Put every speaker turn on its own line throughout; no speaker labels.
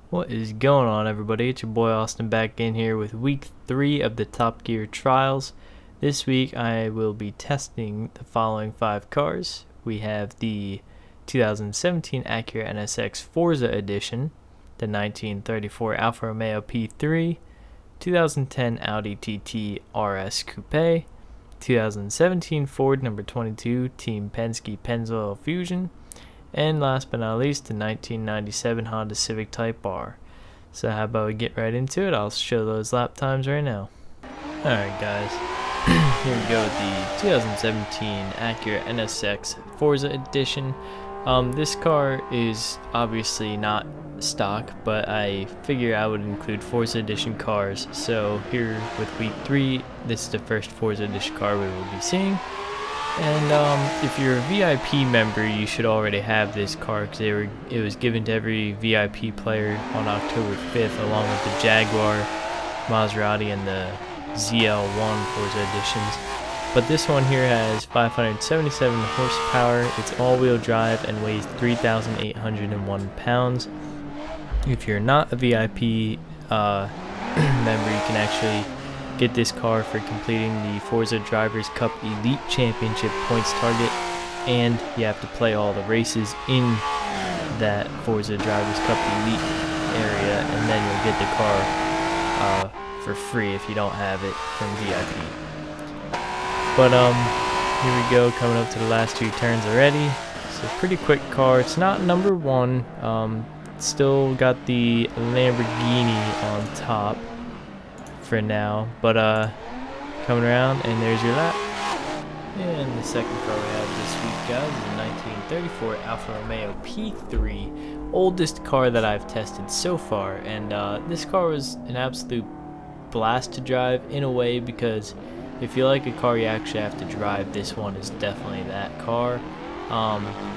What is going on, everybody? It's your boy Austin back in here with week 3 of the Top Gear trials. This week I will be testing the following 5 cars. We have the 2017 Acura NSX Forza Edition, the 1934 Alfa Romeo P3, 2010 Audi TT RS Coupe, 2017 Ford number 22 Team Penske Pennzoil Fusion, and last but not least, the 1997 Honda Civic Type R. So how about we get right into it? I'll show those lap times right now. Alright guys, here we go with the 2017 Acura NSX Forza Edition. This car is obviously not stock, but I figure I would include Forza Edition cars. So here with week 3, this is the first Forza Edition car we will be seeing. And if you're a VIP member, you should already have this car because it was given to every VIP player on October 5th, along with the Jaguar, Maserati, and the ZL1 Forza Editions. But this one here has 577 horsepower, it's all-wheel drive, and weighs 3,801 pounds. If you're not a VIP member, you can actually get this car for completing the Forza Drivers Cup Elite Championship points target, and you have to play all the races in that Forza Drivers Cup Elite area, and then you'll get the car for free if you don't have it from VIP. But here we go, coming up to the last 2 turns already. It's a pretty quick car. It's not number 1. Still got the Lamborghini on top for now, but coming around, and there's your lap. And the second car we have this week, guys, is a 1934 Alfa Romeo P3, oldest car that I've tested so far, and this car was an absolute blast to drive in a way, because if you like a car you actually have to drive, this one is definitely that car.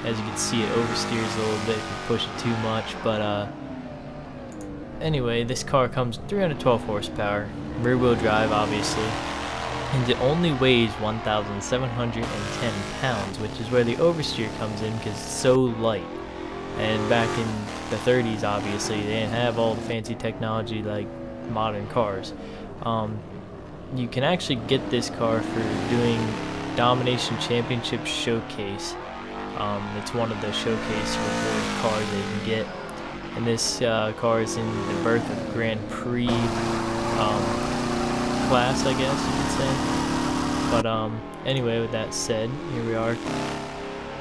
As you can see, it oversteers a little bit if you push it too much, but anyway, this car comes 312 horsepower, rear wheel drive obviously, and it only weighs 1,710 pounds, which is where the oversteer comes in because it's so light. And back in the 30s, obviously, they didn't have all the fancy technology like modern cars. You can actually get this car for doing Domination Championship Showcase. It's one of the showcase reward cars that you can get. And this car is in the Birth of Grand Prix class, I guess you could say. But anyway, with that said, here we are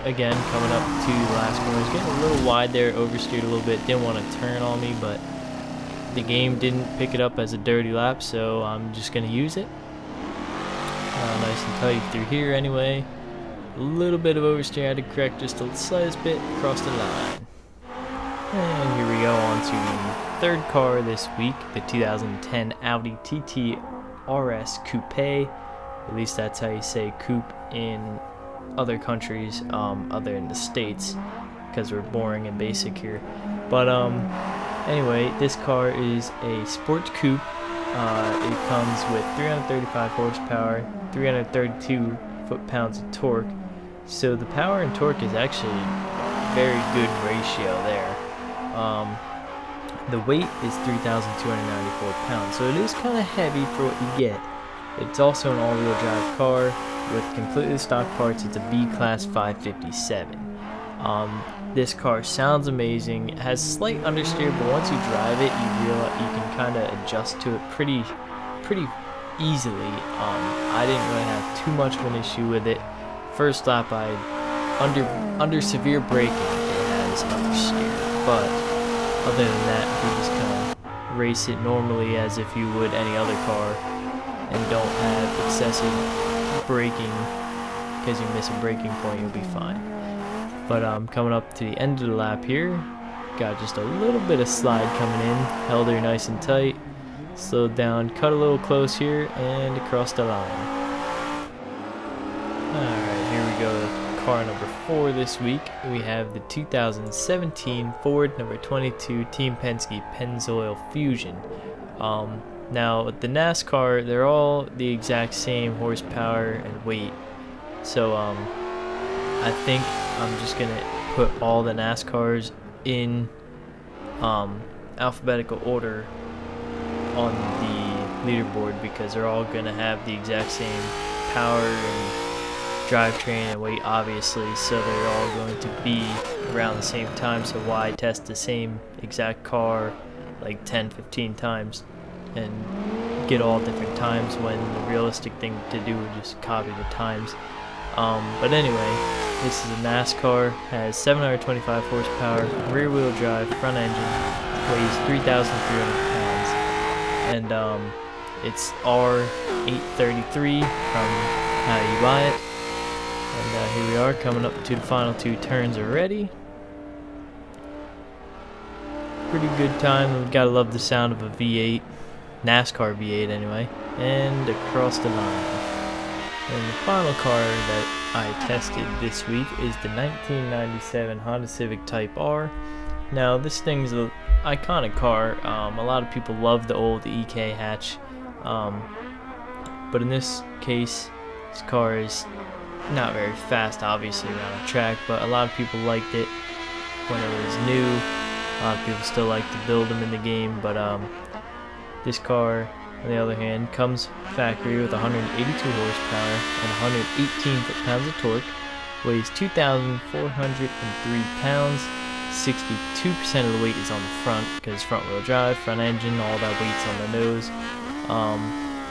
again, coming up to the last corner. It's getting a little wide there, oversteered a little bit, didn't want to turn on me, but the game didn't pick it up as a dirty lap, so I'm just going to use it. Nice and tight through here anyway. A little bit of oversteer I had to correct just the slightest bit across the line. And here we go on to the third car this week, the 2010 Audi TT RS Coupe. At least that's how you say coupe in other countries other than the States, because we're boring and basic here. But anyway, this car is a sports coupe. It comes with 335 horsepower, 332 foot-pounds of torque. So the power and torque is actually very good ratio there. The weight is 3,294 pounds, so it is kind of heavy for what you get. It's also an all-wheel drive car with completely stock parts. It's a B-Class 557. This car sounds amazing. It has slight understeer, but once you drive it, you realize you can kind of adjust to it pretty easily. I didn't really have too much of an issue with it. First lap, under severe braking, it has understeer, but other than that, you just kind of race it normally as if you would any other car, and don't have excessive braking. Because you miss a braking point, you'll be fine. But coming up to the end of the lap here, got just a little bit of slide coming in, held her nice and tight, slowed down, cut a little close here, and across the line. Alright, here we go, car number 4 this week. We have the 2017 Ford number 22 Team Penske Pennzoil Fusion. Now, with the NASCAR, they're all the exact same horsepower and weight. So, I think I'm just gonna put all the NASCARs in alphabetical order on the leaderboard because they're all going to have the exact same power and drivetrain and weight, obviously, so they're all going to be around the same time. So why test the same exact car like 10-15 times and get all different times when the realistic thing to do would just copy the times. But anyway, this is a NASCAR, has 725 horsepower, rear wheel drive, front engine, weighs 3,300 pounds, and it's R833 from How You Buy It. And here we are, coming up to the final 2 turns already. Pretty good time. We gotta love the sound of a V8, NASCAR V8 anyway. And across the line. And the final car that I tested this week is the 1997 Honda Civic Type R. Now this thing's an iconic car. A lot of people love the old EK hatch, but in this case, this car is not very fast, obviously, around a track, but a lot of people liked it when it was new. A lot of people still like to build them in the game, but this car, on the other hand, comes factory with 182 horsepower and 118 foot-pounds of torque, weighs 2,403 pounds, 62% of the weight is on the front because front-wheel drive, front engine, all that weight's on the nose.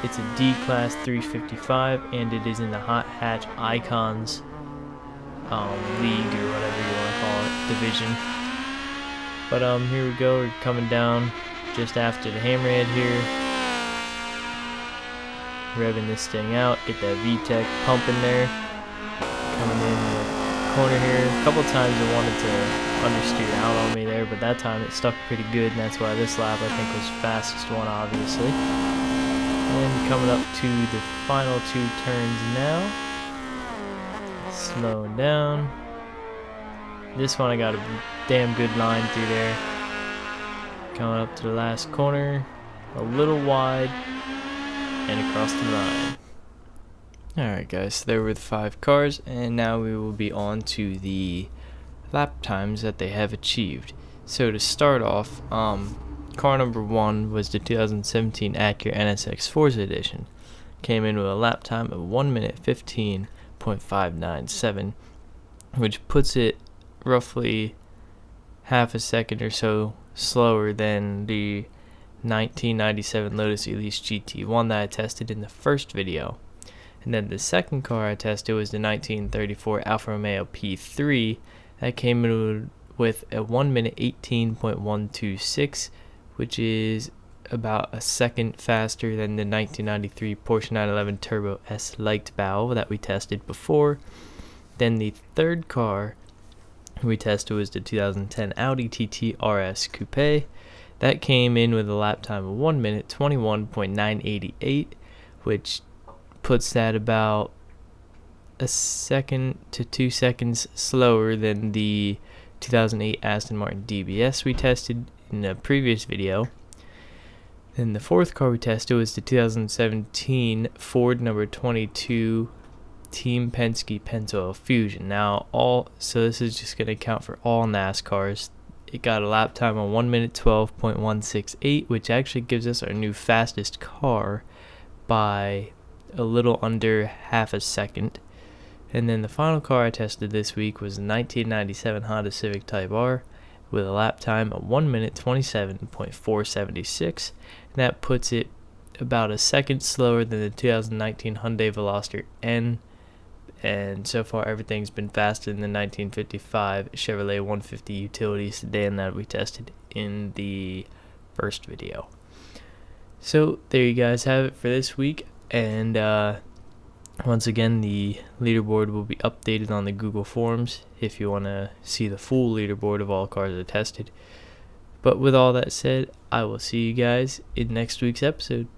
It's a D-Class 355, and it is in the Hot Hatch Icons league, or whatever you want to call it, division. But here we go, we're coming down just after the hammerhead here. Revving this thing out, get that VTEC pumping there. Coming in the corner here. A couple times it wanted to understeer out on me there, but that time it stuck pretty good, and that's why this lap I think was the fastest one, obviously. And coming up to the final 2 turns now. Slowing down. This one I got a damn good line through there. Coming up to the last corner. A little wide. And across the line. Alright guys, so there were the 5 cars, and now we will be on to the lap times that they have achieved. So to start off, car number 1 was the 2017 Acura NSX Forza Edition. Came in with a lap time of 1 minute 15.597, which puts it roughly half a second or so slower than the 1997 Lotus Elise GT1 that I tested in the first video. And then the second car I tested was the 1934 Alfa Romeo P3 that came in with a 1 minute 18.126, which is about a second faster than the 1993 Porsche 911 Turbo S Light valve that we tested before. Then the third car we tested was the 2010 Audi TT RS Coupe. That came in with a lap time of 1 minute 21.988, which puts that about a second to 2 seconds slower than the 2008 Aston Martin DBS we tested in a previous video. Then the fourth car we tested was the 2017 Ford number 22 Team Penske Pennzoil Fusion. So this is just going to count for all NASCARs. It got a lap time of 1 minute 12.168, which actually gives us our new fastest car by a little under half a second. And then the final car I tested this week was the 1997 Honda Civic Type R with a lap time of 1 minute 27.476, and that puts it about a second slower than the 2019 Hyundai Veloster N. And so far everything's been faster than the 1955 Chevrolet 150 utility sedan that we tested in the first video. So there you guys have it for this week, and once again the leaderboard will be updated on the Google Forms if you want to see the full leaderboard of all cars I tested. But with all that said, I will see you guys in next week's episode.